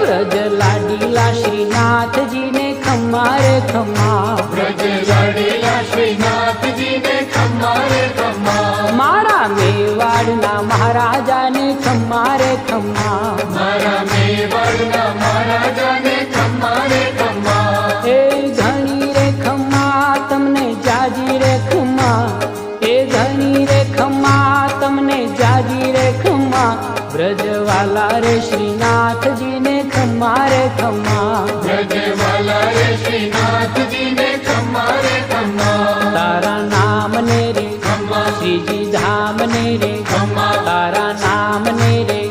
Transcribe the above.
વ્રજ લાડીલા શ્રીનાથજી ને ખમ્મા રે ખમ્મા, વ્રજ લાડીલા શ્રીનાથજી ને ખમ્મા રે ખમ્મા, મારા મેવાડના મહારાજાને ખમ્મા રે ખમ્મા, મારા મેવાડના મહારાજાને ખમ્મા રે ખમ્મા, એ ઘણી રે ખમ્મા તમને જાજી રે ખમ્મા, એ ઘણી રે ખમ્મા તમને જાજી રે ખમ્મા, વ્રજવાલા રે શ્રીનાથજી ને ખમ્મા રે ખમ્મા, વ્રજવાલા રે શ્રીનાથજી ને ખમ્મા રે ખમ્મા, તારા નામ ને રે ખમ્મા, શ્રીજી ધામ ને રે ખમ્મા, તારા નામ ને રે